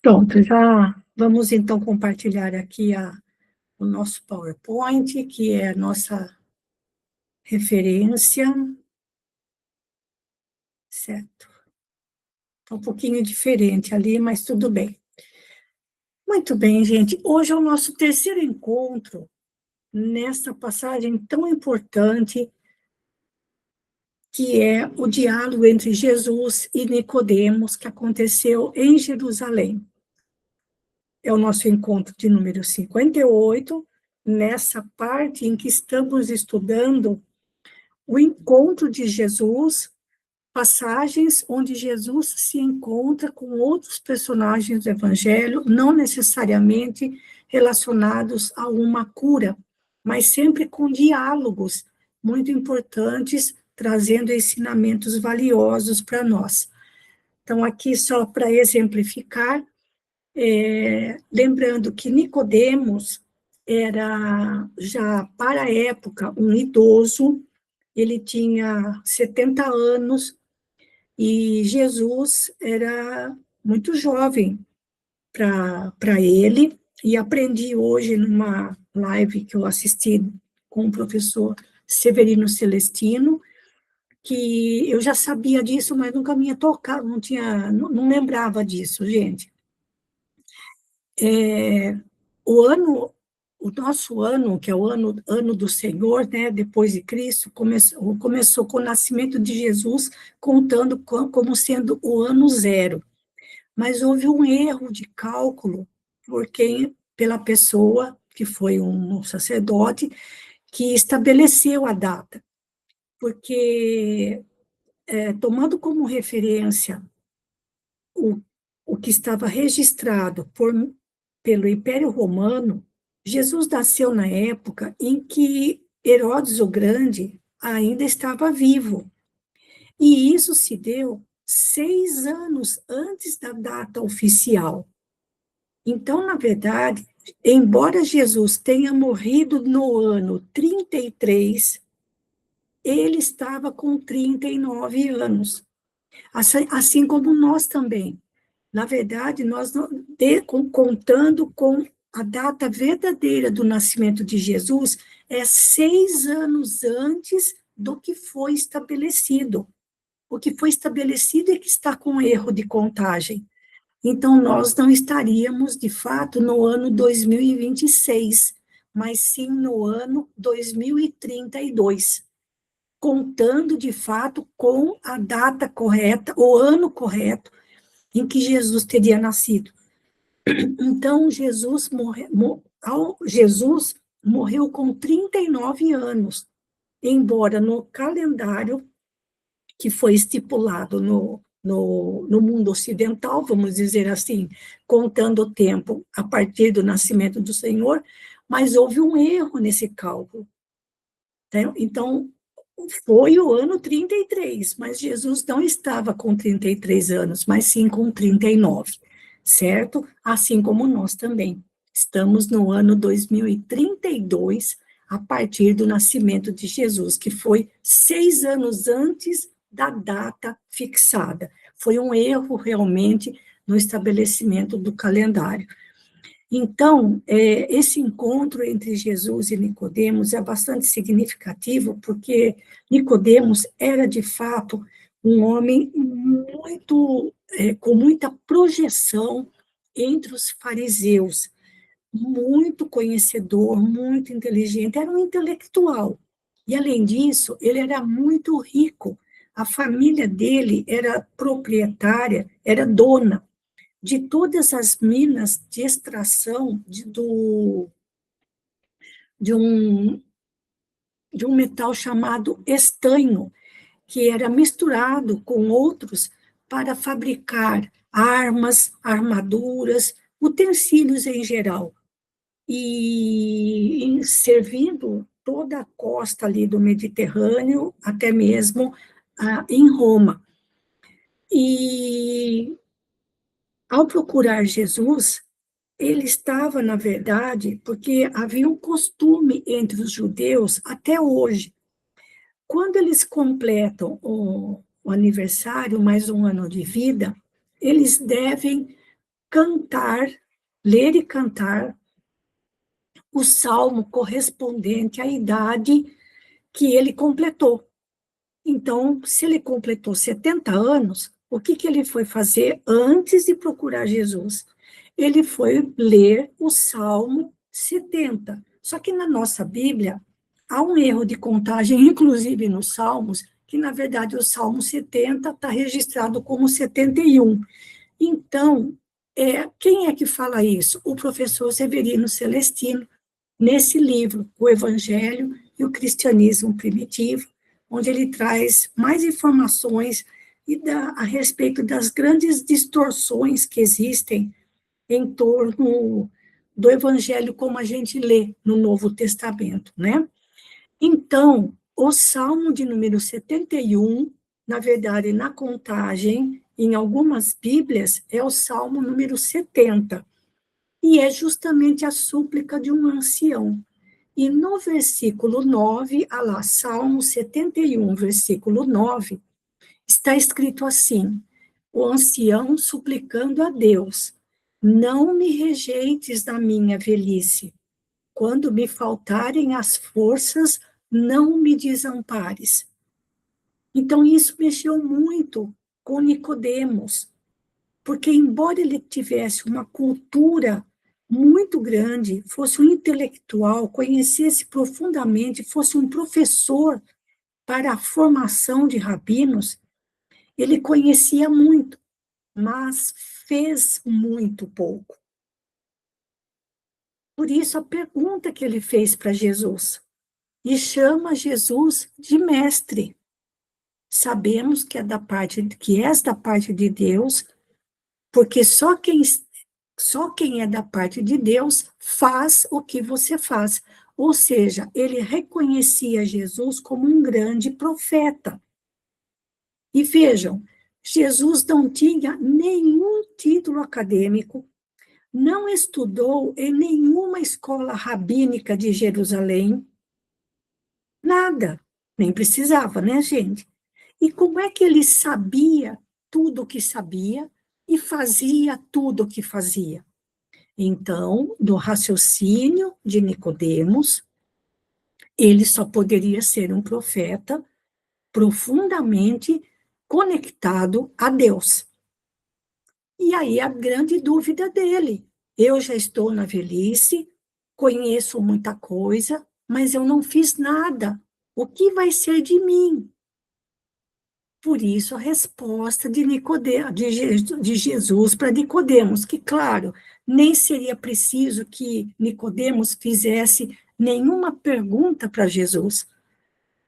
Pronto, já vamos então compartilhar aqui o nosso PowerPoint, que é a nossa referência, certo? Está um pouquinho diferente ali, mas tudo bem. Muito bem, gente. Hoje é o nosso terceiro encontro nessa passagem tão importante, que é o diálogo entre Jesus e Nicodemos, que aconteceu em Jerusalém. É o nosso encontro de número 58, nessa parte em que estamos estudando o encontro de Jesus, passagens onde Jesus se encontra com outros personagens do Evangelho, não necessariamente relacionados a uma cura, mas sempre com diálogos muito importantes, trazendo ensinamentos valiosos para nós. Então, aqui só para exemplificar, lembrando que Nicodemos era já para a época um idoso, ele tinha 70 anos e Jesus era muito jovem para ele, e aprendi hoje numa live que eu assisti com o professor Severino Celestino, que eu já sabia disso, mas nunca me ia tocar, não lembrava disso, gente. O ano, o nosso ano, que é o ano do Senhor, né, depois de Cristo, começou com o nascimento de Jesus, contando como sendo o ano zero. Mas houve um erro de cálculo pela pessoa, que foi um sacerdote, que estabeleceu a data. Porque, tomando como referência o, o que estava registrado pelo Império Romano, Jesus nasceu na época em que Herodes o Grande ainda estava vivo. E isso se deu 6 anos antes da data oficial. Então, na verdade, embora Jesus tenha morrido no ano 33, ele estava com 39 anos, assim como nós também. Na verdade, nós contando com a data verdadeira do nascimento de Jesus, é 6 anos antes do que foi estabelecido. O que foi estabelecido é que está com erro de contagem. Então, nós não estaríamos, de fato, no ano 2026, mas sim no ano 2032, contando, de fato, com a data correta, o ano correto em que Jesus teria nascido. Então, Jesus morreu com 39 anos, embora no calendário que foi estipulado no mundo ocidental, vamos dizer assim, contando o tempo a partir do nascimento do Senhor, mas houve um erro nesse cálculo. Então, foi o ano 33, mas Jesus não estava com 33 anos, mas sim com 39, certo? Assim como nós também. Estamos no ano 2032, a partir do nascimento de Jesus, que foi 6 anos antes da data fixada. Foi um erro, realmente, no estabelecimento do calendário. Então, esse encontro entre Jesus e Nicodemos é bastante significativo, porque Nicodemos era, de fato, um homem com muita projeção entre os fariseus, muito conhecedor, muito inteligente, era um intelectual. E, além disso, ele era muito rico. A família dele era proprietária, era dona de todas as minas de extração de um, de um metal chamado estanho, que era misturado com outros para fabricar armas, armaduras, utensílios em geral, e servindo toda a costa ali do Mediterrâneo, até mesmo em Roma. E, ao procurar Jesus, ele estava, na verdade, porque havia um costume entre os judeus até hoje. Quando eles completam o aniversário, mais um ano de vida, eles devem cantar, ler e cantar o salmo correspondente à idade que ele completou. Então, se ele completou 70 anos, o que ele foi fazer antes de procurar Jesus? Ele foi ler o Salmo 70. Só que na nossa Bíblia, há um erro de contagem, inclusive nos Salmos, que na verdade o Salmo 70 está registrado como 71. Então, quem é que fala isso? O professor Severino Celestino, nesse livro, O Evangelho e o Cristianismo Primitivo, onde ele traz mais informações a respeito das grandes distorções que existem em torno do Evangelho como a gente lê no Novo Testamento, né? Então, o Salmo de número 71, na verdade, na contagem, em algumas Bíblias, é o Salmo número 70, e é justamente a súplica de um ancião. E no versículo 9, lá, Salmo 71, versículo 9, está escrito assim: o ancião suplicando a Deus, não me rejeites na minha velhice. Quando me faltarem as forças, não me desampares. Então, isso mexeu muito com Nicodemos, porque, embora ele tivesse uma cultura muito grande, fosse um intelectual, conhecesse profundamente, fosse um professor para a formação de rabinos, ele conhecia muito, mas fez muito pouco. Por isso, a pergunta que ele fez para Jesus, e chama Jesus de mestre. Sabemos que és da parte de Deus, porque só quem é da parte de Deus faz o que você faz. Ou seja, ele reconhecia Jesus como um grande profeta. E vejam, Jesus não tinha nenhum título acadêmico, não estudou em nenhuma escola rabínica de Jerusalém, nada, nem precisava, né, gente? E como é que ele sabia tudo o que sabia e fazia tudo o que fazia? Então, do raciocínio de Nicodemos, ele só poderia ser um profeta profundamente conectado a Deus. E aí a grande dúvida dele: eu já estou na velhice, conheço muita coisa, mas eu não fiz nada. O que vai ser de mim? Por isso, a resposta de Jesus para Nicodemos, que, claro, nem seria preciso que Nicodemos fizesse nenhuma pergunta para Jesus,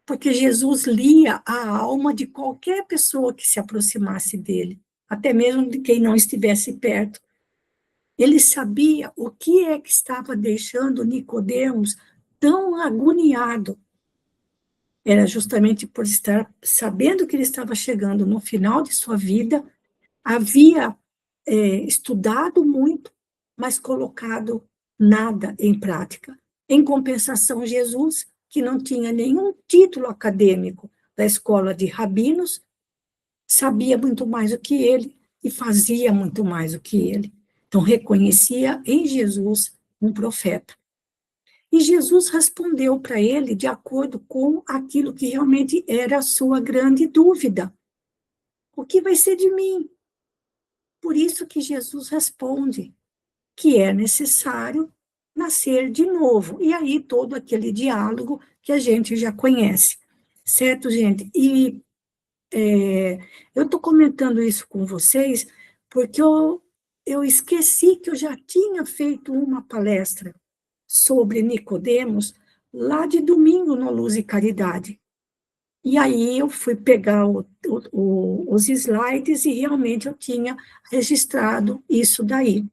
porque Jesus lia a alma de qualquer pessoa que se aproximasse dele, até mesmo de quem não estivesse perto. Ele sabia o que é que estava deixando Nicodemos tão agoniado. Era justamente por estar sabendo que ele estava chegando no final de sua vida, havia estudado muito, mas colocado nada em prática. Em compensação, Jesus, que não tinha nenhum título acadêmico da escola de rabinos, sabia muito mais do que ele e fazia muito mais do que ele. Então, reconhecia em Jesus um profeta. E Jesus respondeu para ele de acordo com aquilo que realmente era a sua grande dúvida: o que vai ser de mim? Por isso que Jesus responde que é necessário nascer de novo. E aí todo aquele diálogo que a gente já conhece. Certo, gente? E eu estou comentando isso com vocês porque eu esqueci que eu já tinha feito uma palestra sobre Nicodemos lá de domingo no Luz e Caridade. E aí eu fui pegar os slides e realmente eu tinha registrado isso daí.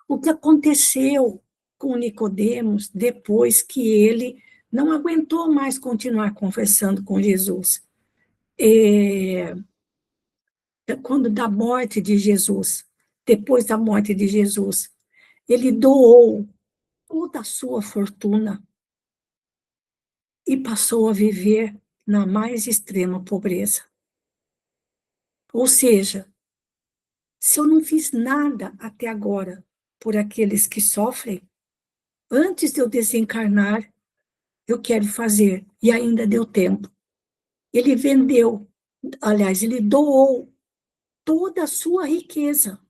O que aconteceu com Nicodemos depois que ele não aguentou mais continuar conversando com Jesus? Quando da morte de Jesus, depois da morte de Jesus, ele doou toda a sua fortuna e passou a viver na mais extrema pobreza. Ou seja, Se eu não fiz nada até agora por aqueles que sofrem, antes de eu desencarnar, eu quero fazer, e ainda deu tempo. Ele vendeu, aliás, ele doou toda a sua riqueza.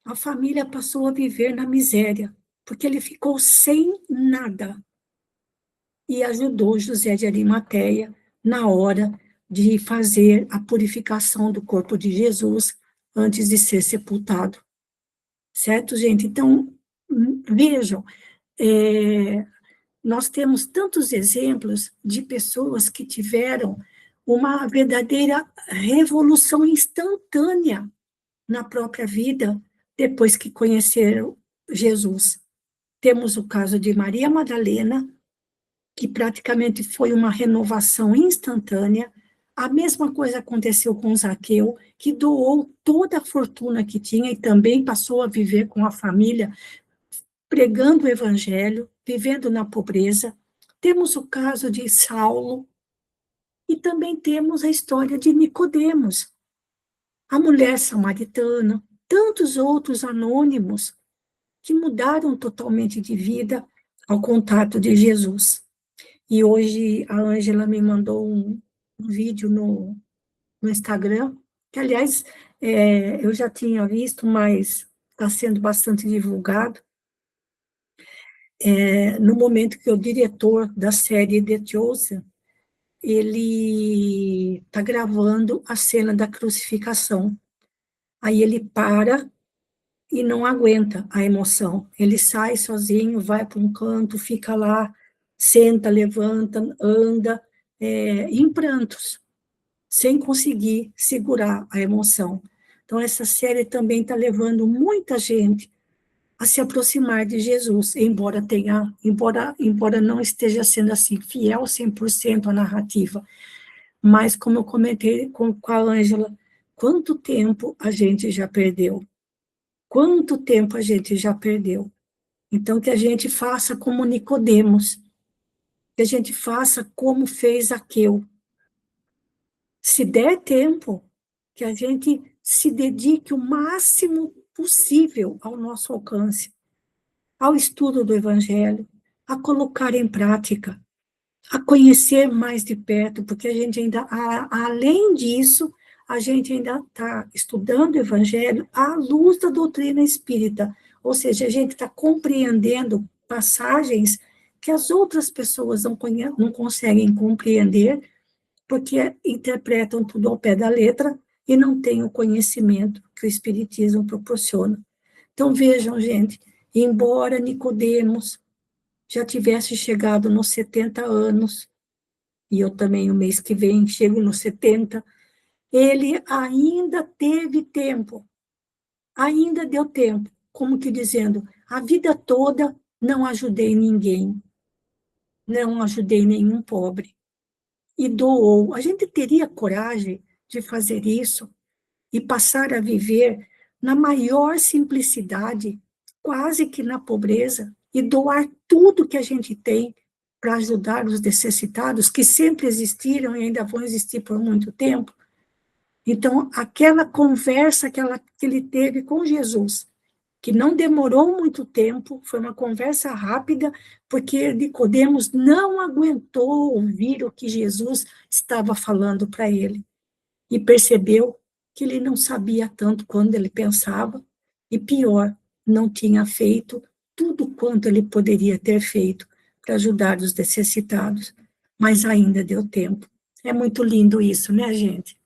A família passou a viver na miséria, porque ele ficou sem nada. E ajudou José de Arimateia na hora de fazer a purificação do corpo de Jesus antes de ser sepultado. Certo, gente? Então, vejam, nós temos tantos exemplos de pessoas que tiveram uma verdadeira revolução instantânea na própria vida depois que conheceram Jesus. Temos o caso de Maria Madalena, que praticamente foi uma renovação instantânea. A mesma coisa aconteceu com Zaqueu, que doou toda a fortuna que tinha e também passou a viver com a família, pregando o evangelho, vivendo na pobreza. Temos o caso de Saulo e também temos a história de Nicodemos, a mulher samaritana, tantos outros anônimos que mudaram totalmente de vida ao contato de Jesus. E hoje a Ângela me mandou um vídeo no Instagram, que, aliás, eu já tinha visto, mas está sendo bastante divulgado, no momento que o diretor da série The Chosen, ele está gravando a cena da crucificação. Aí ele para e não aguenta a emoção. Ele sai sozinho, vai para um canto, fica lá, senta, levanta, anda, em prantos, sem conseguir segurar a emoção. Então, essa série também está levando muita gente a se aproximar de Jesus, embora não esteja sendo assim fiel 100% à narrativa, mas como eu comentei com a Ângela, quanto tempo a gente já perdeu? Quanto tempo a gente já perdeu? Então, que a gente faça como Nicodemos, que a gente faça como fez Zaqueu. Se der tempo, que a gente se dedique o máximo possível ao nosso alcance, ao estudo do Evangelho, a colocar em prática, a conhecer mais de perto, porque a gente ainda, além disso, a gente ainda está estudando o Evangelho à luz da doutrina espírita, ou seja, a gente está compreendendo passagens que as outras pessoas não conseguem compreender, porque interpretam tudo ao pé da letra e não têm o conhecimento que o Espiritismo proporciona. Então, vejam, gente, embora Nicodemos já tivesse chegado nos 70 anos, e eu também, o mês que vem, chego nos 70, ele ainda teve tempo, ainda deu tempo, como que dizendo, a vida toda não ajudei ninguém, não ajudei nenhum pobre, e doou. A gente teria coragem de fazer isso e passar a viver na maior simplicidade, quase que na pobreza, e doar tudo que a gente tem para ajudar os necessitados, que sempre existiram e ainda vão existir por muito tempo. Então, aquela conversa que ele teve com Jesus, que não demorou muito tempo, foi uma conversa rápida, porque Nicodemos não aguentou ouvir o que Jesus estava falando para ele, e percebeu que ele não sabia tanto quanto ele pensava, e pior, não tinha feito tudo quanto ele poderia ter feito para ajudar os necessitados, mas ainda deu tempo. É muito lindo isso, né, gente?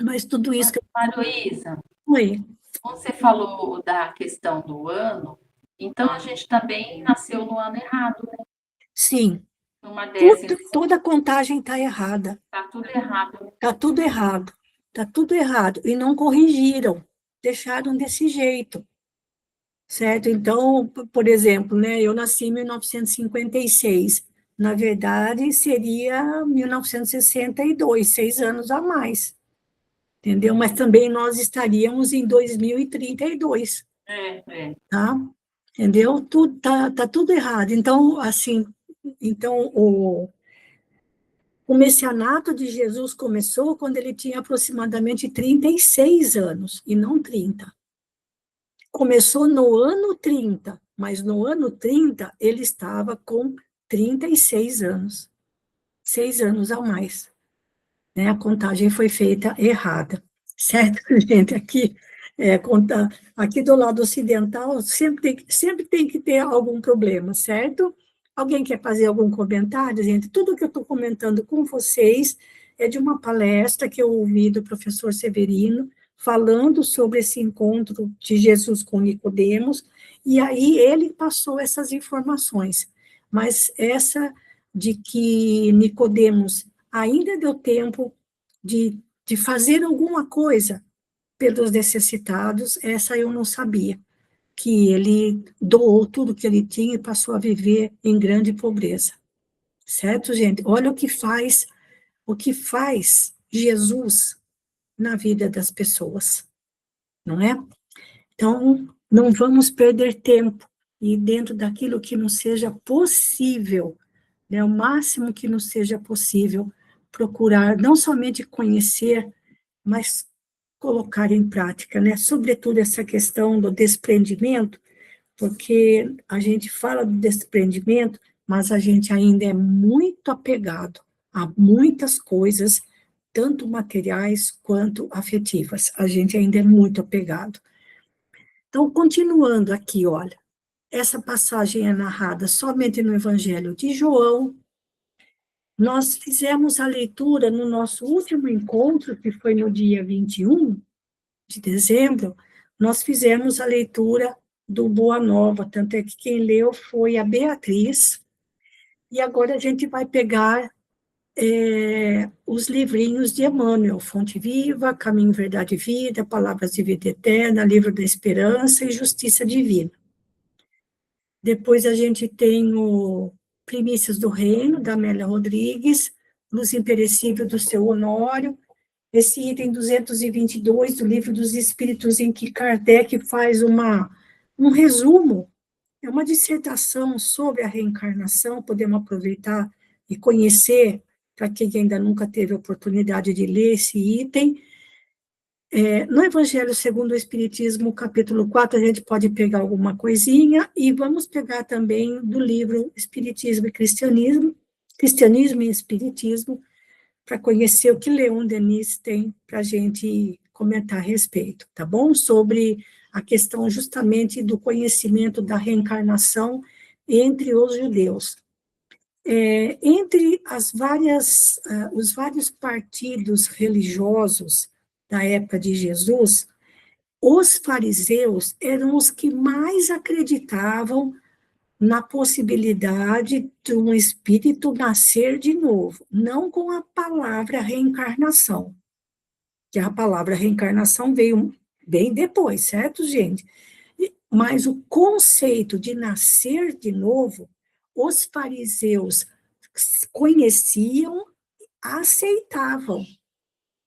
Mas tudo isso que eu Maroísa, falei, como você falou da questão do ano, então a gente também nasceu no ano errado, né? sim, Numa décima, toda a contagem está errada, tá tudo errado, né? está tudo errado, está tudo errado, e não corrigiram, deixaram desse jeito. Certo? Então, por exemplo, né, eu nasci em 1956. Na verdade, seria 1962, 6 anos a mais, entendeu? Mas também nós estaríamos em 2032, É. tá? Entendeu? Tá tudo errado. Então, assim, então, O messianato de Jesus começou quando ele tinha aproximadamente 36 anos, e não 30. Começou no ano 30, mas no ano 30 ele estava com 36 anos. 6 anos a mais, né? A contagem foi feita errada, certo, gente? Aqui do lado ocidental sempre tem que ter algum problema, certo? Alguém quer fazer algum comentário, gente? Tudo que eu estou comentando com vocês é de uma palestra que eu ouvi do professor Severino, falando sobre esse encontro de Jesus com Nicodemos, e aí ele passou essas informações, mas essa de que Nicodemos ainda deu tempo de fazer alguma coisa pelos necessitados, essa eu não sabia, que ele doou tudo que ele tinha e passou a viver em grande pobreza. Certo, gente? Olha o que faz Jesus na vida das pessoas, não é? Então, não vamos perder tempo e dentro daquilo que nos seja possível, né, o máximo que nos seja possível, procurar não somente conhecer, mas colocar em prática, né? Sobretudo essa questão do desprendimento, porque a gente fala do desprendimento, mas a gente ainda é muito apegado a muitas coisas, tanto materiais quanto afetivas. A gente ainda é muito apegado. Então, continuando aqui, olha, essa passagem é narrada somente no Evangelho de João. Nós fizemos a leitura no nosso último encontro, que foi no dia 21 de dezembro, nós fizemos a leitura do Boa Nova, tanto é que quem leu foi a Beatriz, e agora a gente vai pegar os livrinhos de Emmanuel, Fonte Viva, Caminho, Verdade e Vida, Palavras de Vida Eterna, Livro da Esperança e Justiça Divina. Depois a gente tem o Primícias do Reino, da Amélia Rodrigues, Luz Imperecível do Seu Honório, esse item 222 do Livro dos Espíritos, em que Kardec faz um resumo, é uma dissertação sobre a reencarnação, podemos aproveitar e conhecer, para quem ainda nunca teve a oportunidade de ler esse item. No Evangelho segundo o Espiritismo, capítulo 4, a gente pode pegar alguma coisinha, e vamos pegar também do livro Espiritismo e Cristianismo, Cristianismo e Espiritismo, para conhecer o que Leon Denis tem para a gente comentar a respeito, tá bom? Sobre a questão justamente do conhecimento da reencarnação entre os judeus. Entre os vários partidos religiosos da época de Jesus, os fariseus eram os que mais acreditavam na possibilidade de um espírito nascer de novo, não com a palavra reencarnação, que a palavra reencarnação veio bem depois, certo, gente? Mas o conceito de nascer de novo, os fariseus conheciam, aceitavam.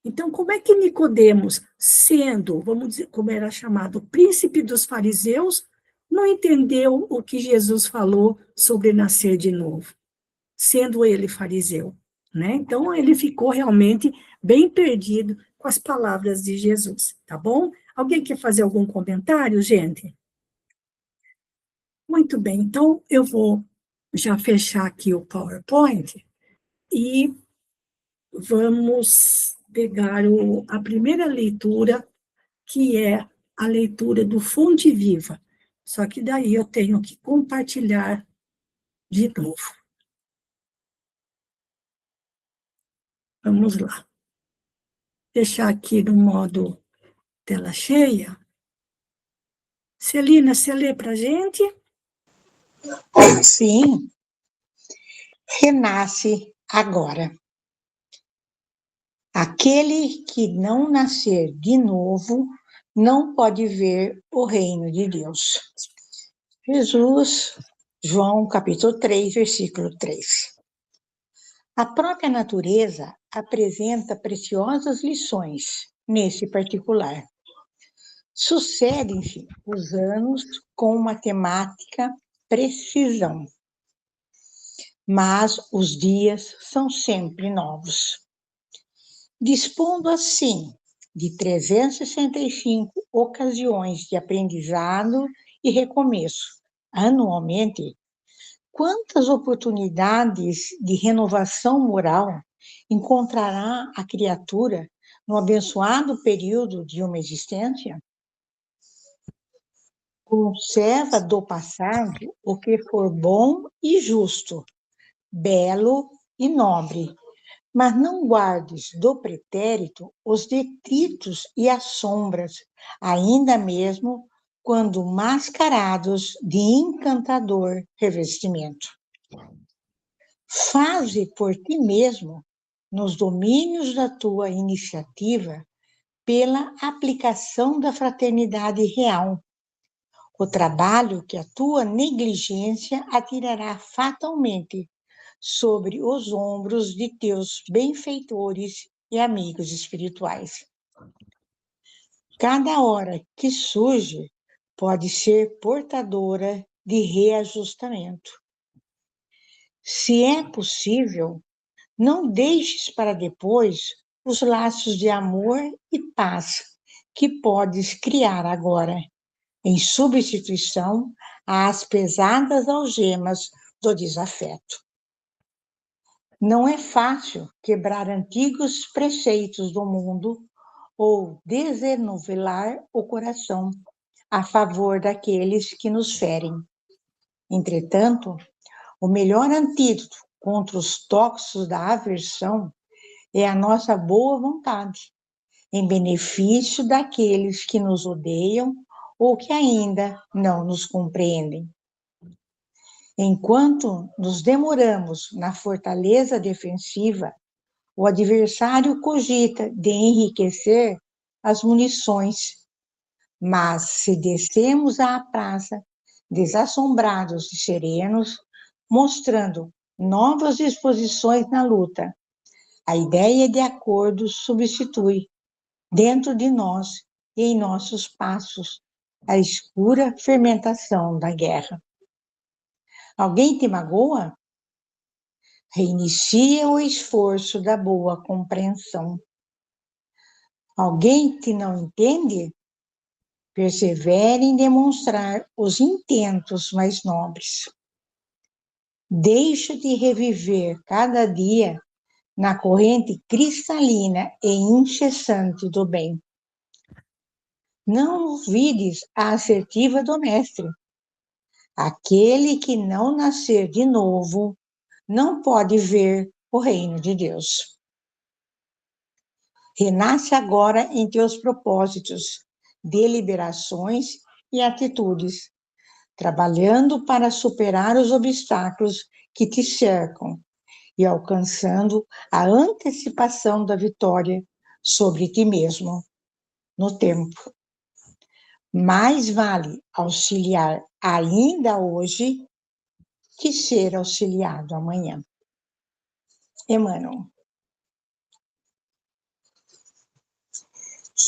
Então, como é que Nicodemos, sendo, vamos dizer, como era chamado, príncipe dos fariseus, não entendeu o que Jesus falou sobre nascer de novo, sendo ele fariseu, né? Então, ele ficou realmente bem perdido com as palavras de Jesus, tá bom? Alguém quer fazer algum comentário, gente? Muito bem, então eu vou já fechar aqui o PowerPoint e vamos pegar a primeira leitura, que é a leitura do Fonte Viva. Só que daí eu tenho que compartilhar de novo. Vamos lá. Deixar aqui no modo tela cheia. Celina, você lê para a gente? Sim. Renasce agora. Aquele que não nascer de novo não pode ver o reino de Deus. Jesus, João capítulo 3, versículo 3. A própria natureza apresenta preciosas lições nesse particular. Sucedem-se os anos com matemática precisão. mas os dias são sempre novos. Dispondo assim de 365 ocasiões de aprendizado e recomeço anualmente, quantas oportunidades de renovação moral encontrará a criatura no abençoado período de uma existência? Conserva do passado o que for bom e justo, belo e nobre, mas não guardes do pretérito os detritos e as sombras, ainda mesmo quando mascarados de encantador revestimento. Faze por ti mesmo, nos domínios da tua iniciativa, pela aplicação da fraternidade real, o trabalho que a tua negligência atirará fatalmente sobre os ombros de teus benfeitores e amigos espirituais. Cada hora que surge pode ser portadora de reajustamento. Se é possível, não deixes para depois os laços de amor e paz que podes criar agora, em substituição às pesadas algemas do desafeto. Não é fácil quebrar antigos preceitos do mundo ou desenuvelar o coração a favor daqueles que nos ferem. Entretanto, o melhor antídoto contra os tóxicos da aversão é a nossa boa vontade, em benefício daqueles que nos odeiam ou que ainda não nos compreendem. Enquanto nos demoramos na fortaleza defensiva, o adversário cogita de enriquecer as munições, mas se descemos à praça, desassombrados e serenos, mostrando novas disposições na luta, a ideia de acordo substitui, dentro de nós e em nossos passos, a escura fermentação da guerra. Alguém te magoa? Reinicia o esforço da boa compreensão. Alguém te não entende? Persevere em demonstrar os intentos mais nobres. Deixa de reviver cada dia na corrente cristalina e incessante do bem. Não ouvides a assertiva do mestre. Aquele que não nascer de novo não pode ver o reino de Deus. Renasce agora em teus propósitos, deliberações e atitudes, trabalhando para superar os obstáculos que te cercam e alcançando a antecipação da vitória sobre ti mesmo no tempo. Mais vale auxiliar ainda hoje que ser auxiliado amanhã. Emmanuel.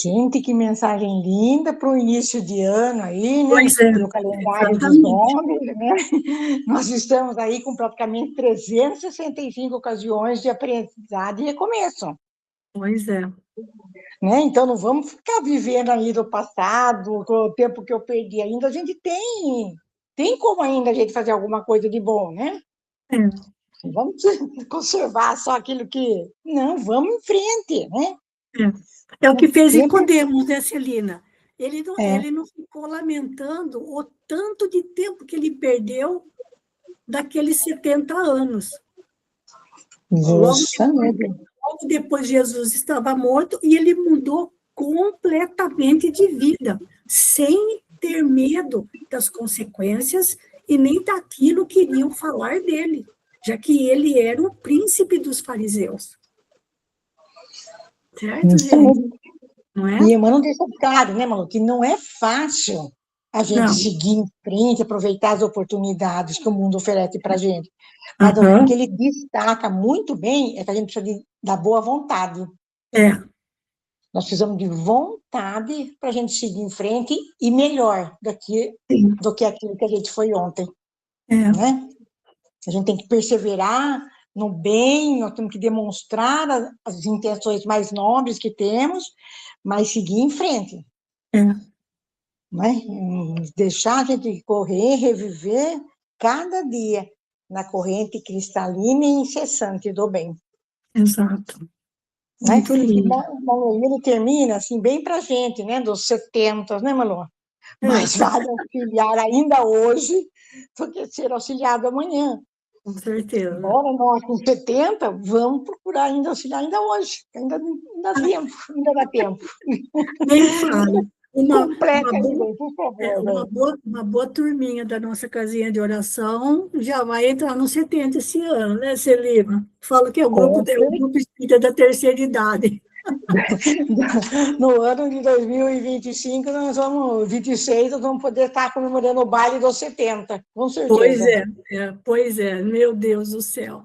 Gente, que mensagem linda para o início de ano aí, né? Pois é, Pelo calendário exatamente. dos homens, né? Nós estamos aí com praticamente 365 ocasiões de aprendizado e recomeço. Pois é. Né? Então, não vamos ficar vivendo aí do passado, com o tempo que eu perdi ainda. A gente tem como ainda a gente fazer alguma coisa de bom, né? É. Vamos conservar só aquilo que... Não, vamos em frente, né? É o que fez Sempre... Nicodemos, né, Celina? Ele É. não ficou lamentando o tanto de tempo que ele perdeu daqueles 70 anos. Logo depois Jesus estava morto e ele mudou completamente de vida, sem ter medo das consequências e nem daquilo que iriam falar dele, já que ele era o príncipe dos fariseus. Certo, gente? Não é? E Emmanuel deixa claro, né, Malu, que não é fácil a gente seguir em frente, aproveitar as oportunidades que o mundo oferece para a gente. Mas o que ele destaca muito bem é que a gente precisa da boa vontade. Nós precisamos de vontade para a gente seguir em frente e melhor do que aquilo que a gente foi ontem. Né? A gente tem que perseverar no bem, nós temos que demonstrar as intenções mais nobres que temos, mas seguir em frente. Né? Deixar a gente correr, reviver cada dia na corrente cristalina e incessante do bem. Exato. Né? Muito lindo. E ele termina assim, bem para a gente, né? Dos 70, né, Malu? Mas vale auxiliar ainda hoje do que ser auxiliado amanhã. Com certeza. Embora nós com 70, vamos procurar ainda auxiliar ainda hoje. Ainda dá tempo. Nem fale. Completa aí, por favor. Uma boa turminha da nossa casinha de oração já vai entrar no 70 esse ano, né, Celina? Falo que é o grupo espírita da terceira idade. No ano de 2025, 26, nós vamos poder estar comemorando o baile dos 70, com certeza. Pois é, meu Deus do céu.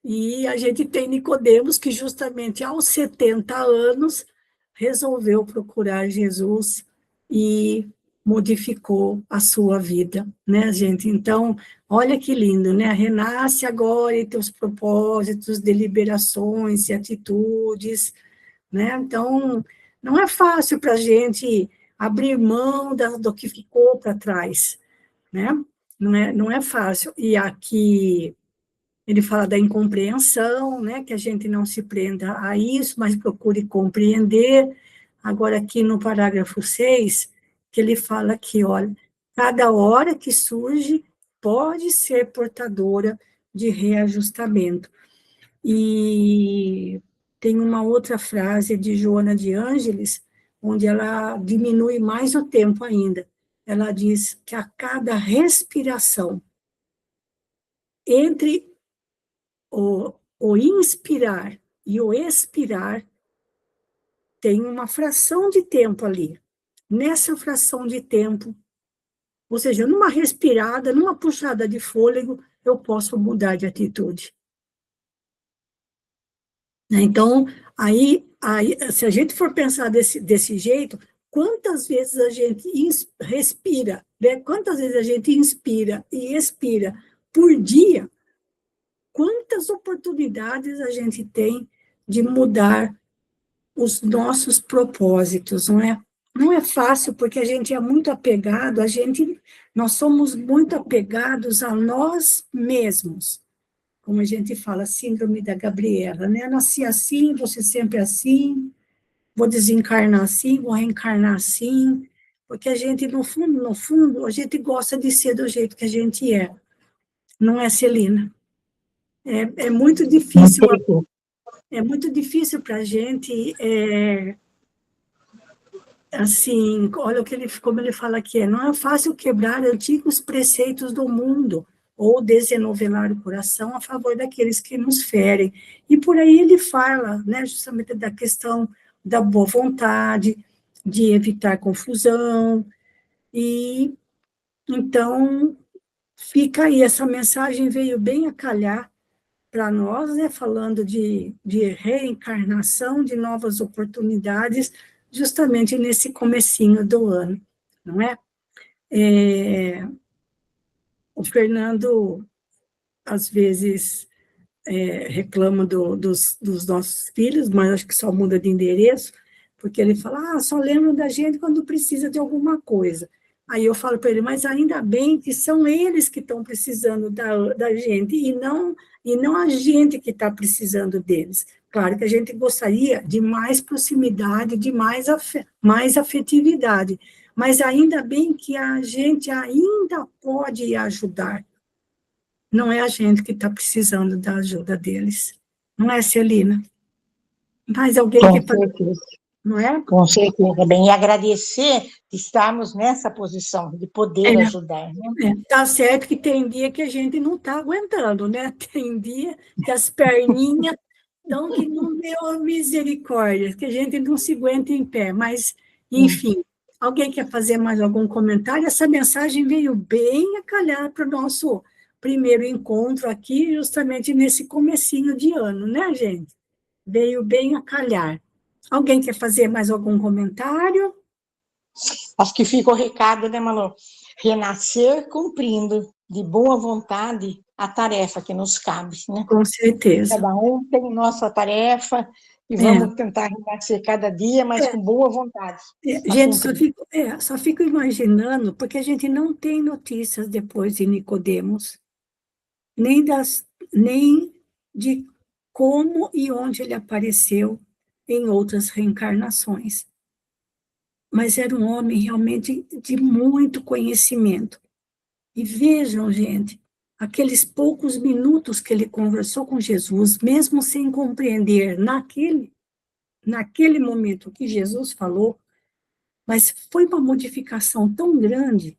E a gente tem Nicodemos, que justamente aos 70 anos resolveu procurar Jesus e modificou a sua vida, né, gente? Então, olha que lindo, né? Renasce agora em teus propósitos, deliberações e atitudes, né? Então, não é fácil para a gente abrir mão do que ficou para trás, né? Não é fácil. E aqui ele fala da incompreensão, né? Que a gente não se prenda a isso, mas procure compreender. Agora, aqui no parágrafo 6, que ele fala que, olha, cada hora que surge pode ser portadora de reajustamento. E tem uma outra frase de Joana de Ângeles, onde ela diminui mais o tempo ainda. Ela diz que a cada respiração, entre o inspirar e o expirar, tem uma fração de tempo ali. Nessa fração de tempo, ou seja, numa respirada, numa puxada de fôlego, eu posso mudar de atitude. Então, aí, se a gente for pensar desse jeito, quantas vezes a gente respira, né? Quantas vezes a gente inspira e expira por dia, quantas oportunidades a gente tem de mudar os nossos propósitos, não é? Não é fácil, porque a gente é muito apegado, nós somos muito apegados a nós mesmos. Como a gente fala, síndrome da Gabriela, né? Nasci assim, vou ser sempre assim, vou desencarnar assim, vou reencarnar assim, porque a gente, no fundo, a gente gosta de ser do jeito que a gente é. Não é, Celina? É muito difícil, para a gente, assim, olha como ele fala aqui, não é fácil quebrar antigos preceitos do mundo, ou desenovelar o coração a favor daqueles que nos ferem. E por aí ele fala, né, justamente da questão da boa vontade, de evitar confusão, e então fica aí, essa mensagem veio bem a calhar para nós, né, falando de reencarnação, de novas oportunidades, justamente nesse comecinho do ano, não é? O Fernando, às vezes, reclama dos nossos filhos, mas acho que só muda de endereço, porque ele fala, só lembram da gente quando precisa de alguma coisa. Aí eu falo para ele, mas ainda bem que são eles que estão precisando da gente, e não a gente que está precisando deles. Claro que a gente gostaria de mais proximidade, de mais afetividade, mas ainda bem que a gente ainda pode ajudar. Não é a gente que está precisando da ajuda deles. Não é, Celina? Mas alguém Com que... certeza. Não é? Com certeza, bem. E agradecer de estarmos nessa posição, de poder ajudar. Né? Tá certo que tem dia que a gente não está aguentando, né? Tem dia que as perninhas estão que não deu misericórdia, que a gente não se aguenta em pé. Mas, enfim, alguém quer fazer mais algum comentário? Essa mensagem veio bem a calhar para o nosso primeiro encontro aqui, justamente nesse comecinho de ano, né, gente? Veio bem a calhar. Alguém quer fazer mais algum comentário? Acho que fica o recado, né, Malu? Renascer cumprindo, de boa vontade, a tarefa que nos cabe, né? Com certeza. Cada um tem nossa tarefa e vamos tentar renascer cada dia, mas com boa vontade. Gente, só fico imaginando, porque a gente não tem notícias depois de Nicodemos, nem de como e onde ele apareceu em outras reencarnações. Mas era um homem realmente de muito conhecimento. E vejam, gente, aqueles poucos minutos que ele conversou com Jesus, mesmo sem compreender naquele momento o que Jesus falou, mas foi uma modificação tão grande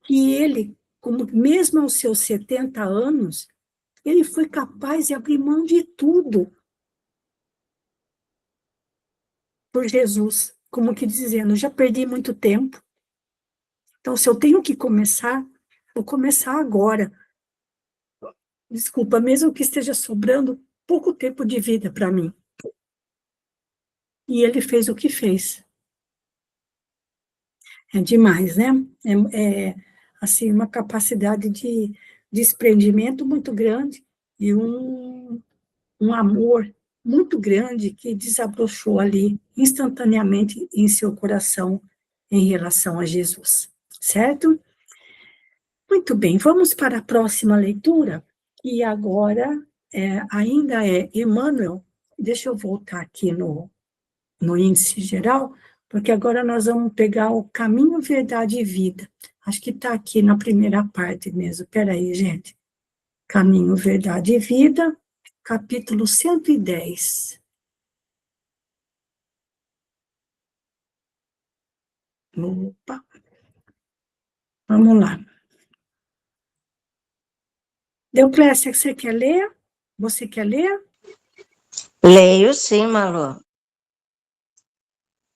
que ele, como mesmo aos seus 70 anos, ele foi capaz de abrir mão de tudo por Jesus, como que dizendo, já perdi muito tempo, então se eu tenho que começar, vou começar agora. Desculpa, mesmo que esteja sobrando pouco tempo de vida para mim. E ele fez o que fez. É demais, né? Assim, uma capacidade de desprendimento muito grande e um amor muito grande que desabrochou ali instantaneamente em seu coração em relação a Jesus, certo? Muito bem, vamos para a próxima leitura, e agora ainda é Emmanuel. Deixa eu voltar aqui no índice geral, porque agora nós vamos pegar o caminho, verdade e vida. Acho que está aqui na primeira parte mesmo. Espera aí, gente. Caminho, verdade e vida, capítulo 110. Opa, vamos lá. Deoclésia, você quer ler? Você quer ler? Leio sim, Malu.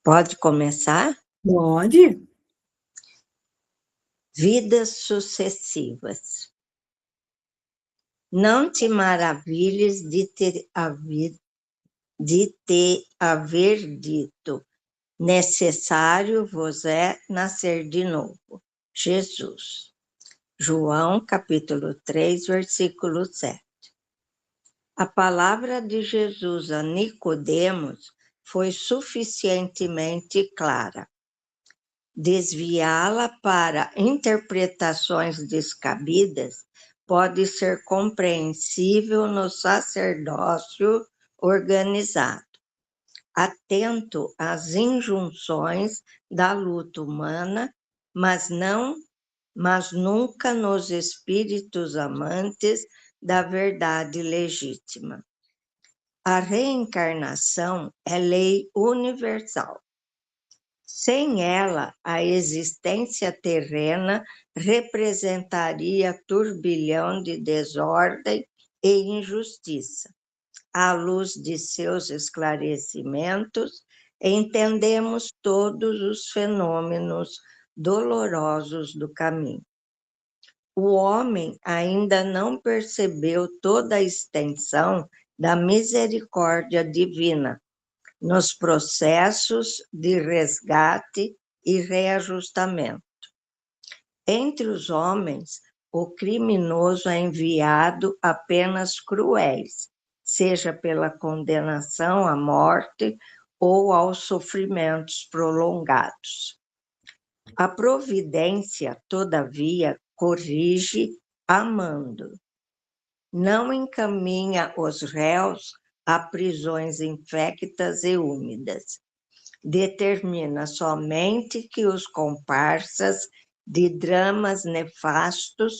Pode começar? Pode. Vidas sucessivas. Não te maravilhes de te haver dito, necessário vos é nascer de novo. Jesus. João, capítulo 3, versículo 7. A palavra de Jesus a Nicodemos foi suficientemente clara. Desviá-la para interpretações descabidas pode ser compreensível no sacerdócio organizado, atento às injunções da luta humana, mas nunca nos espíritos amantes da verdade legítima. A reencarnação é lei universal. Sem ela, a existência terrena representaria turbilhão de desordem e injustiça. À luz de seus esclarecimentos, entendemos todos os fenômenos dolorosos do caminho. O homem ainda não percebeu toda a extensão da misericórdia divina nos processos de resgate e reajustamento. Entre os homens, o criminoso é enviado a penas cruéis, seja pela condenação à morte ou aos sofrimentos prolongados. A providência, todavia, corrige amando. Não encaminha os réus a prisões infectas e úmidas. Determina somente que os comparsas de dramas nefastos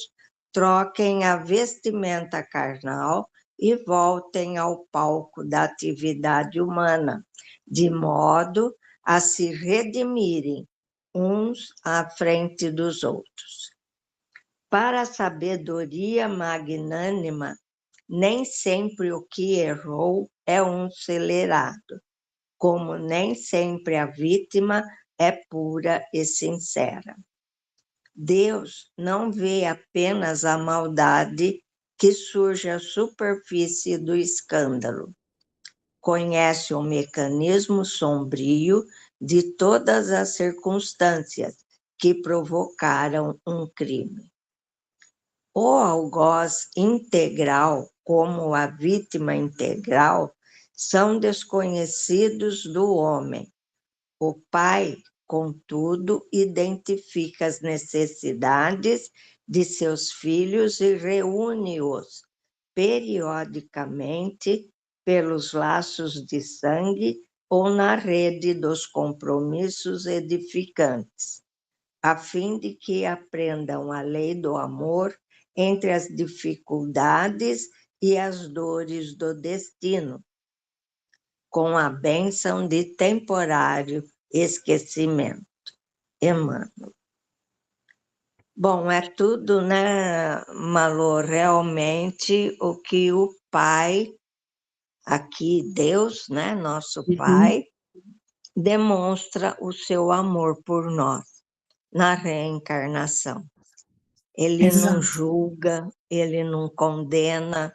troquem a vestimenta carnal e voltem ao palco da atividade humana, de modo a se redimirem uns à frente dos outros. Para a sabedoria magnânima, nem sempre o que errou é um celerado, como nem sempre a vítima é pura e sincera. Deus não vê apenas a maldade que surge à superfície do escândalo. Conhece o mecanismo sombrio de todas as circunstâncias que provocaram um crime. O algoz integral, como a vítima integral, são desconhecidos do homem. O pai, contudo, identifica as necessidades de seus filhos e reúne-os periodicamente pelos laços de sangue ou na rede dos compromissos edificantes, a fim de que aprendam a lei do amor entre as dificuldades e as dores do destino, com a bênção de temporário esquecimento. Emmanuel. Bom, é tudo, né, Malu? Realmente o que o Pai, aqui Deus, né, nosso Pai, demonstra o seu amor por nós na reencarnação. Ele não julga, ele não condena,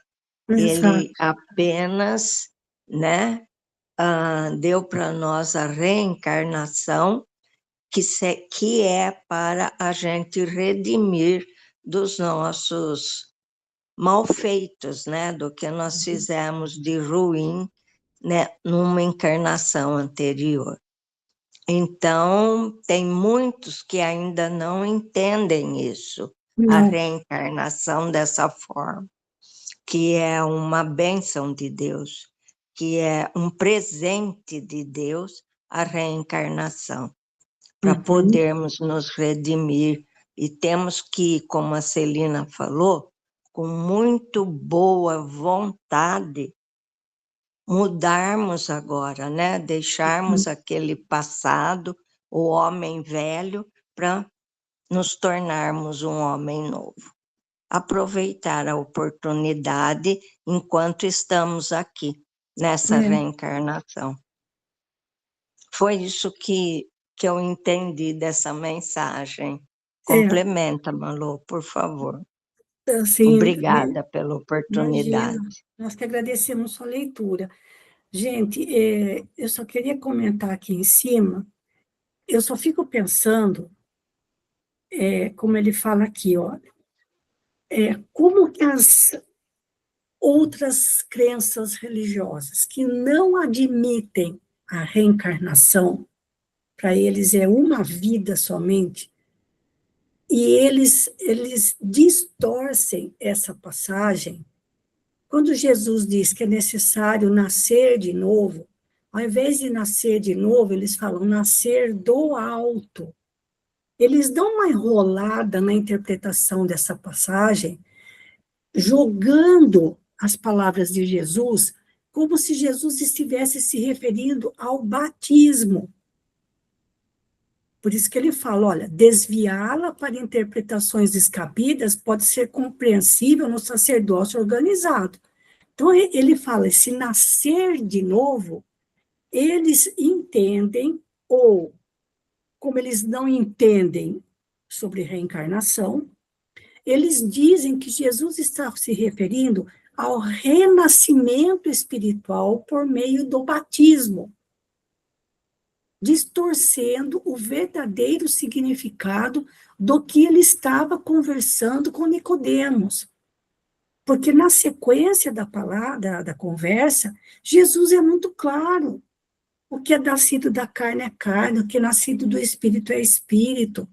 ele apenas, né, deu para nós a reencarnação, que é para a gente redimir dos nossos malfeitos, né, do que nós fizemos de ruim, né, numa encarnação anterior. Então, tem muitos que ainda não entendem isso, a reencarnação dessa forma, que é uma bênção de Deus, que é um presente de Deus, a reencarnação, para podermos nos redimir. E temos que, como a Celina falou, com muito boa vontade, mudarmos agora, né? Deixarmos aquele passado, o homem velho, para nos tornarmos um homem novo. Aproveitar a oportunidade enquanto estamos aqui, nessa reencarnação. Foi isso que eu entendi dessa mensagem. Complementa, Malu, por favor. Assim, Obrigada pela oportunidade. Imagina, nós que agradecemos sua leitura. Gente, eu só queria comentar aqui em cima, eu só fico pensando, como ele fala aqui, ó, como que as outras crenças religiosas que não admitem a reencarnação, para eles é uma vida somente, e eles distorcem essa passagem. Quando Jesus diz que é necessário nascer de novo, ao invés de nascer de novo, eles falam nascer do alto. Eles dão uma enrolada na interpretação dessa passagem, jogando as palavras de Jesus como se Jesus estivesse se referindo ao batismo. Por isso que ele fala, olha, desviá-la para interpretações descabidas pode ser compreensível no sacerdócio organizado. Então, ele fala, se nascer de novo, eles entendem, ou como eles não entendem sobre reencarnação, eles dizem que Jesus está se referindo ao renascimento espiritual por meio do batismo, distorcendo o verdadeiro significado do que ele estava conversando com Nicodemos. Porque na sequência da palavra, da conversa, Jesus é muito claro. O que é nascido da carne é carne, o que é nascido do espírito é espírito.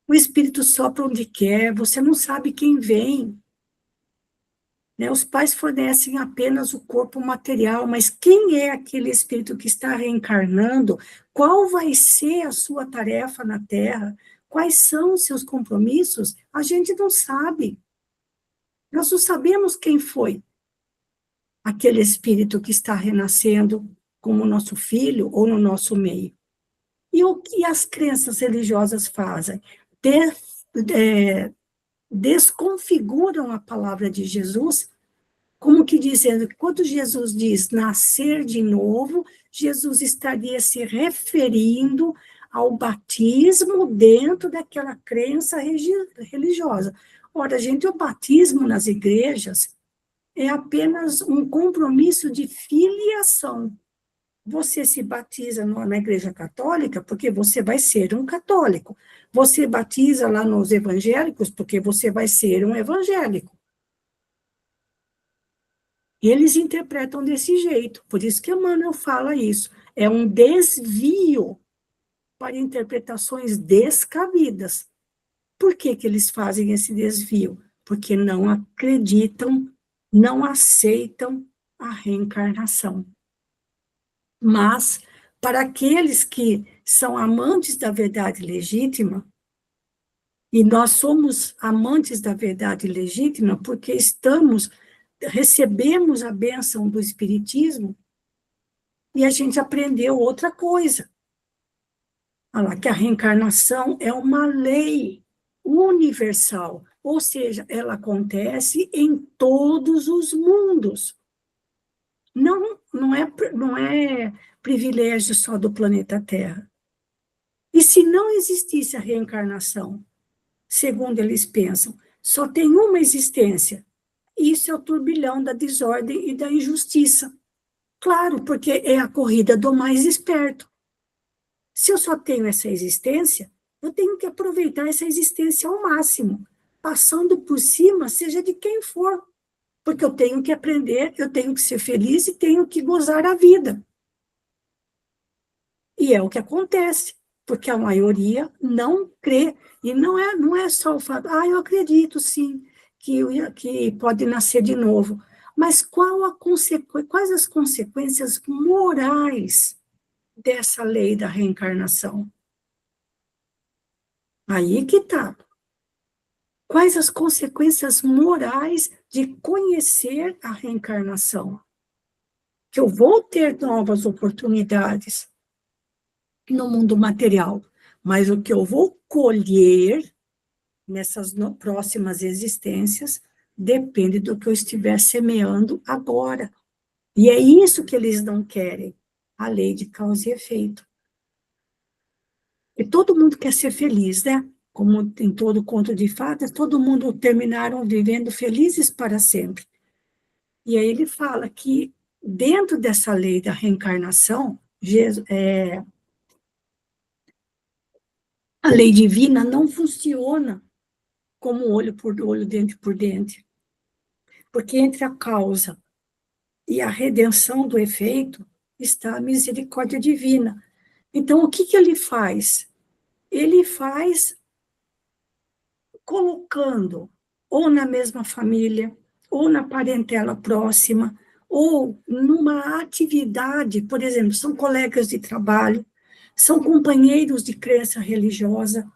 O espírito sopra onde quer, você não sabe quem vem. Né? Os pais fornecem apenas o corpo material, mas quem é aquele espírito que está reencarnando? Qual vai ser a sua tarefa na Terra? Quais são os seus compromissos? A gente não sabe. Nós não sabemos quem foi aquele espírito que está renascendo como nosso filho ou no nosso meio. E o que as crenças religiosas fazem? Desconfiguram a palavra de Jesus, como que dizendo que quando Jesus diz nascer de novo, Jesus estaria se referindo ao batismo dentro daquela crença religiosa. Ora, gente, o batismo nas igrejas é apenas um compromisso de filiação. Você se batiza na Igreja Católica porque você vai ser um católico. Você batiza lá nos evangélicos porque você vai ser um evangélico. E eles interpretam desse jeito. Por isso que Emmanuel fala isso. É um desvio para interpretações descabidas. Por que que eles fazem esse desvio? Porque não acreditam, não aceitam a reencarnação. Mas, para aqueles que são amantes da verdade legítima, e nós somos amantes da verdade legítima porque recebemos a bênção do Espiritismo e a gente aprendeu outra coisa. Olha lá, que a reencarnação é uma lei universal, ou seja, ela acontece em todos os mundos. Não é privilégio só do planeta Terra. E se não existisse a reencarnação, segundo eles pensam, só tem uma existência. Isso é o turbilhão da desordem e da injustiça. Claro, porque é a corrida do mais esperto. Se eu só tenho essa existência, eu tenho que aproveitar essa existência ao máximo, passando por cima, seja de quem for. Porque eu tenho que aprender, eu tenho que ser feliz e tenho que gozar a vida. E é o que acontece, porque a maioria não crê. E não é só o fato, eu acredito sim, que pode nascer de novo. Mas quais as consequências morais dessa lei da reencarnação? Aí que está. Quais as consequências morais de conhecer a reencarnação? Que eu vou ter novas oportunidades no mundo material, mas o que eu vou colher nessas próximas existências depende do que eu estiver semeando agora. E é isso que eles não querem, a lei de causa e efeito. E todo mundo quer ser feliz, né? Como em todo conto de fadas, todo mundo terminaram vivendo felizes para sempre. E aí ele fala que dentro dessa lei da reencarnação, a lei divina não funciona como olho por olho, dente por dente. Porque entre a causa e a redenção do efeito está a misericórdia divina. Então, o que ele faz? Ele faz colocando ou na mesma família, ou na parentela próxima, ou numa atividade, por exemplo, são colegas de trabalho, são companheiros de crença religiosa,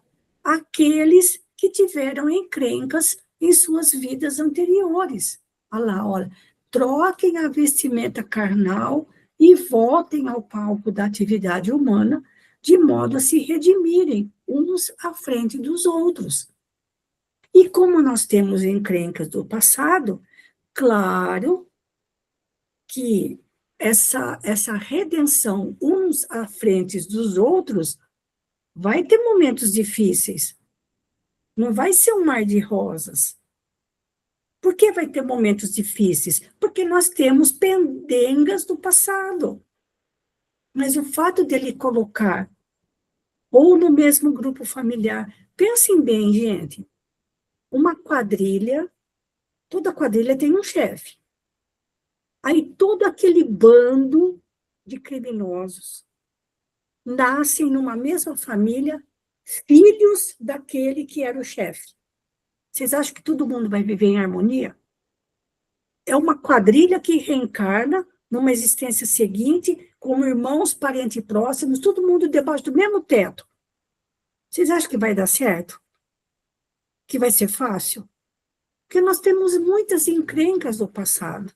aqueles que tiveram encrencas em suas vidas anteriores. Olha lá, olha, troquem a vestimenta carnal e voltem ao palco da atividade humana, de modo a se redimirem uns à frente dos outros. E como nós temos encrencas do passado, claro que essa redenção uns à frente dos outros vai ter momentos difíceis. Não vai ser um mar de rosas. Por que vai ter momentos difíceis? Porque nós temos pendengas do passado. Mas o fato dele colocar, ou no mesmo grupo familiar, pensem bem, gente, uma quadrilha, toda quadrilha tem um chefe. Aí todo aquele bando de criminosos nascem numa mesma família, filhos daquele que era o chefe. Vocês acham que todo mundo vai viver em harmonia? É uma quadrilha que reencarna numa existência seguinte, como irmãos, parentes próximos, todo mundo debaixo do mesmo teto. Vocês acham que vai dar certo? Que vai ser fácil? Porque nós temos muitas encrencas do passado.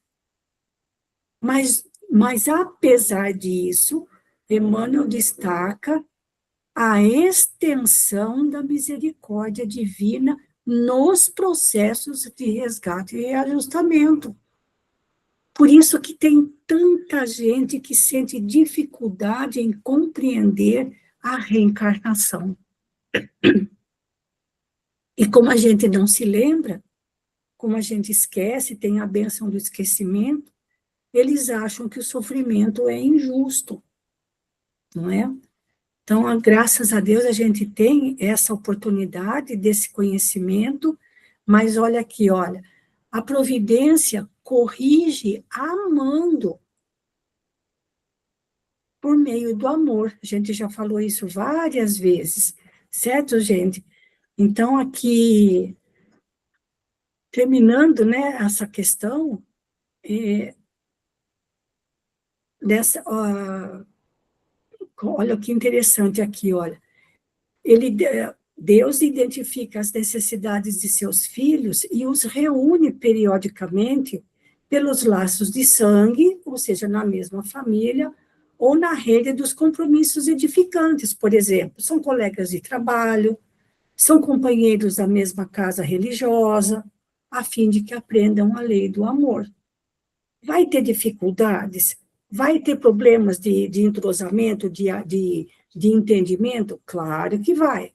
Mas apesar disso, Emmanuel destaca a extensão da misericórdia divina nos processos de resgate e ajustamento. Por isso que tem tanta gente que sente dificuldade em compreender a reencarnação. E como a gente não se lembra, como a gente esquece, tem a bênção do esquecimento, eles acham que o sofrimento é injusto, não é? Então, graças a Deus, a gente tem essa oportunidade desse conhecimento, mas olha aqui, olha, a providência corrige amando, por meio do amor. A gente já falou isso várias vezes, certo, gente? Então, aqui, terminando, né, essa questão, olha que interessante aqui, olha. Deus identifica as necessidades de seus filhos e os reúne periodicamente pelos laços de sangue, ou seja, na mesma família, ou na rede dos compromissos edificantes, por exemplo, são colegas de trabalho, são companheiros da mesma casa religiosa, a fim de que aprendam a lei do amor. Vai ter dificuldades? Vai ter problemas de entrosamento, de entendimento? Claro que vai,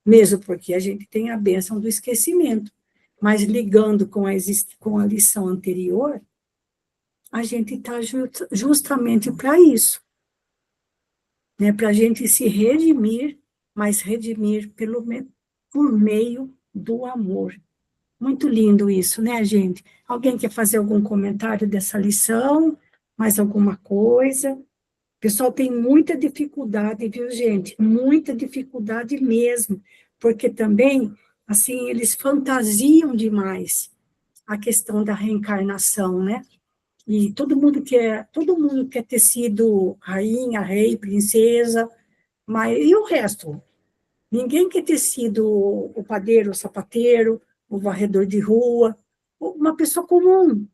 mesmo porque a gente tem a bênção do esquecimento. Mas ligando com a lição anterior, a gente está justamente para isso, né? Para a gente se redimir, mas redimir por meio do amor. Muito lindo isso, né, gente? Alguém quer fazer algum comentário dessa lição? Mais alguma coisa? O pessoal tem muita dificuldade, viu, gente? Muita dificuldade mesmo, porque também, assim, eles fantasiam demais a questão da reencarnação, né? E todo mundo quer ter sido rainha, rei, princesa, mas e o resto? Ninguém quer ter sido o padeiro, o sapateiro, o varredor de rua, uma pessoa comum.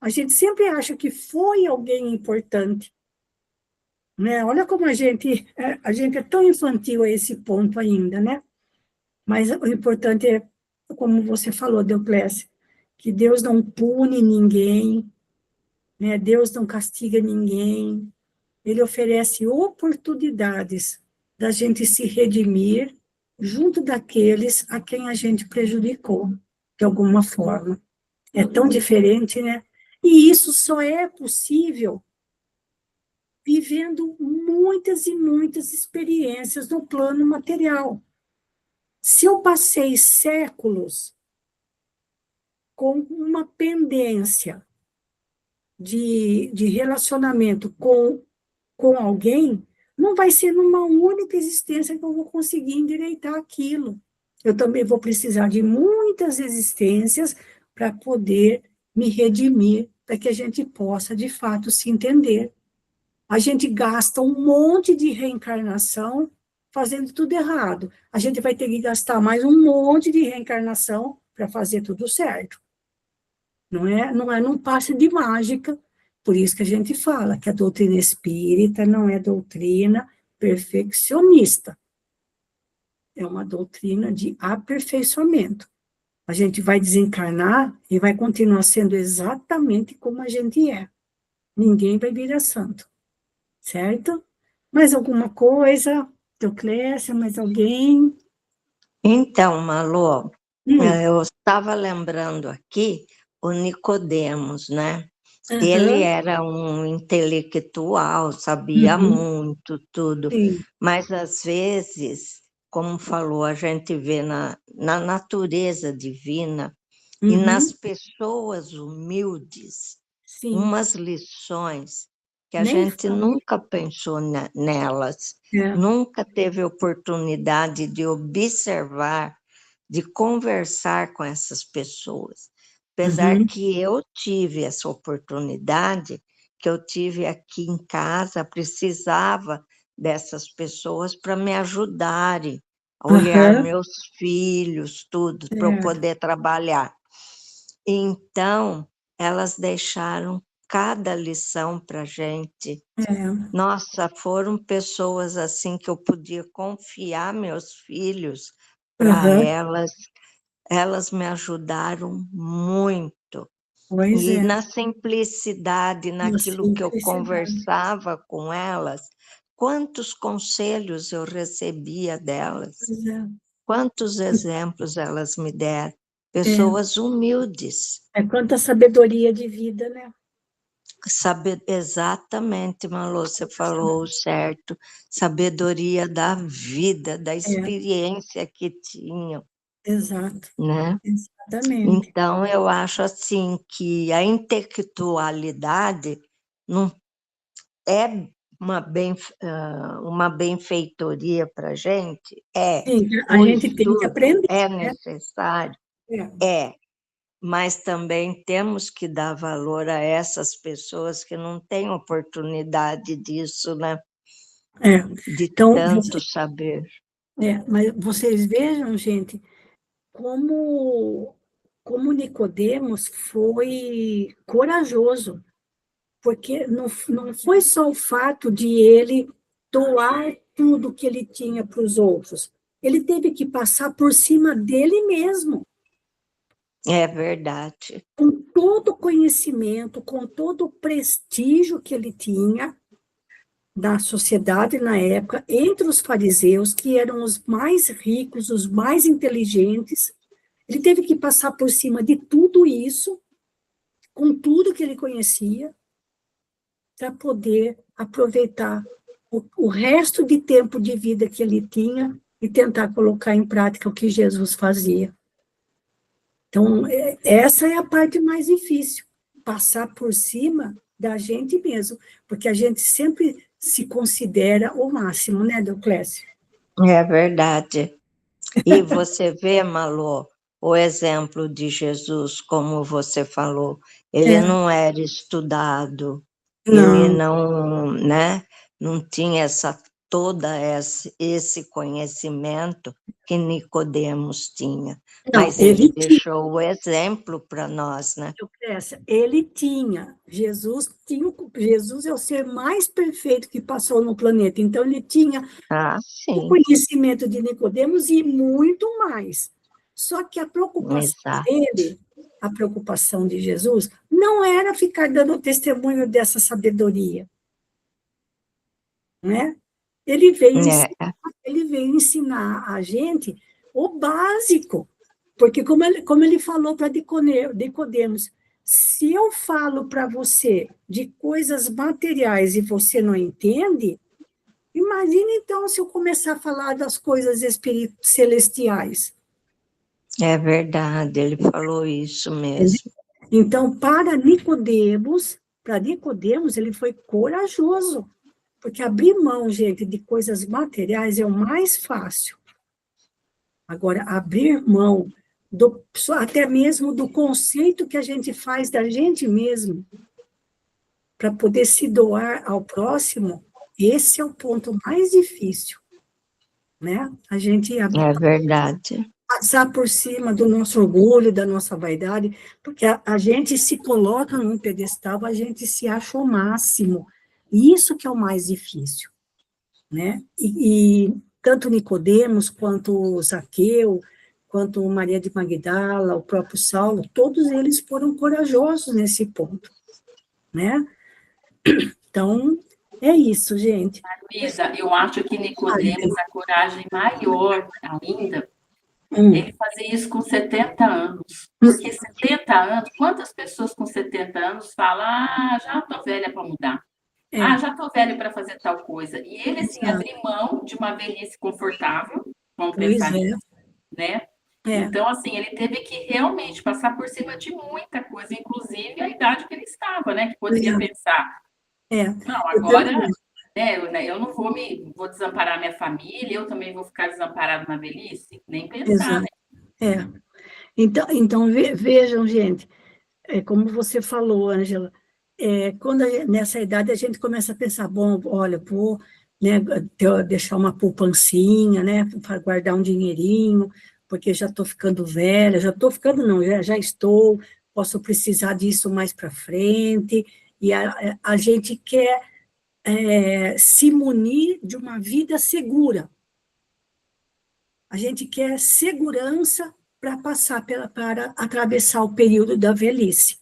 A gente sempre acha que foi alguém importante, né? Olha como a gente é tão infantil a esse ponto ainda, né? Mas o importante é, como você falou, Deocléssia, que Deus não pune ninguém, né? Deus não castiga ninguém, Ele oferece oportunidades da gente se redimir junto daqueles a quem a gente prejudicou, de alguma forma. É tão diferente, né? E isso só é possível vivendo muitas e muitas experiências no plano material. Se eu passei séculos com uma pendência de relacionamento com alguém, não vai ser numa única existência que eu vou conseguir endireitar aquilo. Eu também vou precisar de muitas existências para poder me redimir, para que a gente possa, de fato, se entender. A gente gasta um monte de reencarnação fazendo tudo errado. A gente vai ter que gastar mais um monte de reencarnação para fazer tudo certo. Não é num passe de mágica. Por isso que a gente fala que a doutrina espírita não é doutrina perfeccionista. É uma doutrina de aperfeiçoamento. A gente vai desencarnar e vai continuar sendo exatamente como a gente é. Ninguém vai virar santo. Certo? Mais alguma coisa? Teoclésia, mais alguém? Então, Malô, Hum, eu estava lembrando aqui o Nicodemos, né? Ele aham, era um intelectual, sabia uhum, muito, tudo, sim, mas às vezes, como falou, a gente vê na natureza divina e nas uhum, pessoas humildes sim, umas lições que a nem gente fala. nunca pensou nelas, É, nunca teve oportunidade de observar, de conversar com essas pessoas. Apesar uhum, que eu tive essa oportunidade, que eu tive aqui em casa, precisava dessas pessoas para me ajudarem a olhar aham, meus filhos, tudo, para eu certo, poder trabalhar. Então, elas deixaram cada lição para a gente. é, Nossa, foram pessoas assim que eu podia confiar meus filhos para aham, elas. Elas me ajudaram muito. pois E é, na simplicidade, na naquilo que eu simplicidade, conversava com elas, quantos conselhos eu recebia delas, pois quantos exemplos elas me deram. é, Pessoas humildes. é quanta sabedoria de vida, né? Saber exatamente, Malô, você falou certo. Sabedoria da vida, da experiência que tinham, Exato, né? exatamente. Então, eu acho assim que a intelectualidade não é uma benfeitoria para a gente? É. Sim, a O gente tem que estudo aprender, é né? necessário? É, É. Mas também temos que dar valor a essas pessoas que não têm oportunidade disso, né? é. De Então, tanto saber. mas vocês vejam, gente, como, como Nicodemos foi corajoso, porque não foi só o fato de ele doar tudo que ele tinha para os outros, ele teve que passar por cima dele mesmo, É verdade. com todo o conhecimento, com todo o prestígio que ele tinha da sociedade na época, entre os fariseus, que eram os mais ricos, os mais inteligentes. Ele teve que passar por cima de tudo isso, com tudo que ele conhecia, para poder aproveitar o resto de tempo de vida que ele tinha e tentar colocar em prática o que Jesus fazia. Então, essa é a parte mais difícil, passar por cima da gente mesmo, porque a gente sempre se considera o máximo, né, Deoclésio? É verdade. E você vê, Malô, o exemplo de Jesus, como você falou, ele É, não era estudado, ele não, não, né, não tinha esse conhecimento que Nicodemos tinha, não, mas ele ele tinha, deixou o exemplo para nós, né? Deoclésio, ele tinha, Jesus é o ser mais perfeito que passou no planeta, então ele tinha Ah, o sim, conhecimento de Nicodemos e muito mais. Só que a preocupação exato. dele, a preocupação de Jesus, não era ficar dando testemunho dessa sabedoria, né? Ele veio ensinar, É, ele veio ensinar a gente o básico, porque como ele falou para Nicodemos, se eu falo para você de coisas materiais e você não entende, imagine, então, se eu começar a falar das coisas celestiais. é verdade, ele falou isso Entendeu? mesmo. Então, para Nicodemos, ele foi corajoso, porque abrir mão, gente, de coisas materiais é o mais fácil. Agora, abrir mão até mesmo do conceito que a gente faz da gente mesmo, para poder se doar ao próximo, esse é o ponto mais difícil, né? A gente É verdade. passar por cima do nosso orgulho, da nossa vaidade, porque a gente se coloca num pedestal, a gente se acha o máximo. E isso que é o mais difícil, né? E tanto Nicodemos, quanto Zaqueu, quanto Maria de Magdala, o próprio Saulo, todos eles foram corajosos nesse ponto, né? Então, é isso, gente. Luísa, eu acho que Nicodemos, a coragem maior ainda, Hum, ele fazia isso com 70 anos. Porque 70 anos, quantas pessoas com 70 anos falam, já estou velha para mudar. é, Já estou velha para fazer tal coisa. E ele, assim, exato. abrir mão de uma velhice confortável, vamos Pois pensar é, nisso, né? é, Então, assim, ele teve que realmente passar por cima de muita coisa, inclusive a idade que ele estava, né? Que poderia pensar, é. não, Eu agora, também, eu não vou desamparar minha família, eu também vou ficar desamparado na velhice? Nem pensar, né? exato. É. Então vejam, gente, como você falou, Ângela, nessa idade a gente começa a pensar, bom, olha, vou, né, deixar uma poupancinha, né, para guardar um dinheirinho, porque já estou ficando velha, já estou ficando, não, já estou, posso precisar disso mais para frente, e a gente quer se munir de uma vida segura, a gente quer segurança para atravessar o período da velhice.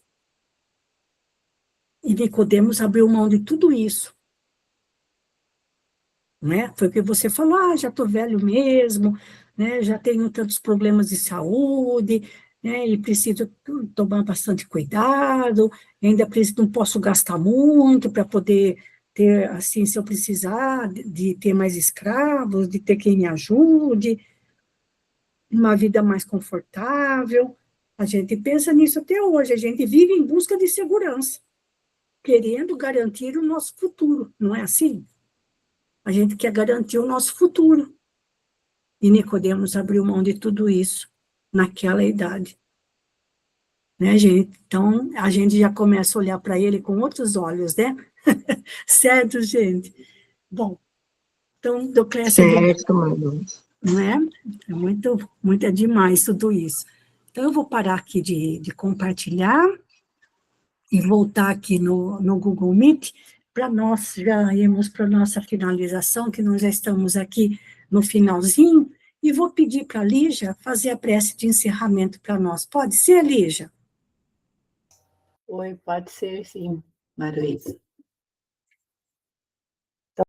E Nicodemos abriu mão de tudo isso, né? Foi o que você falou, já estou velho mesmo, né? Já tenho tantos problemas de saúde, né, e preciso tomar bastante cuidado, ainda preciso, não posso gastar muito para poder ter, assim, se eu precisar, de ter mais escravos, de ter quem me ajude, uma vida mais confortável. A gente pensa nisso até hoje, a gente vive em busca de segurança, querendo garantir o nosso futuro, não é assim? A gente quer garantir o nosso futuro. E Nicodemos abriu mão de tudo isso naquela idade. Né, gente? Então, a gente já começa a olhar para ele com outros olhos, né? Certo, gente? Bom, então, Doclécia, Certo, Manu. não é? É muito é demais tudo isso. Então, eu vou parar aqui de compartilhar e voltar aqui no Google Meet para nós já irmos para a nossa finalização, que nós já estamos aqui no finalzinho, e vou pedir para a Lígia fazer a prece de encerramento para nós. Pode ser, Lígia? Oi, pode ser sim, Maruísa.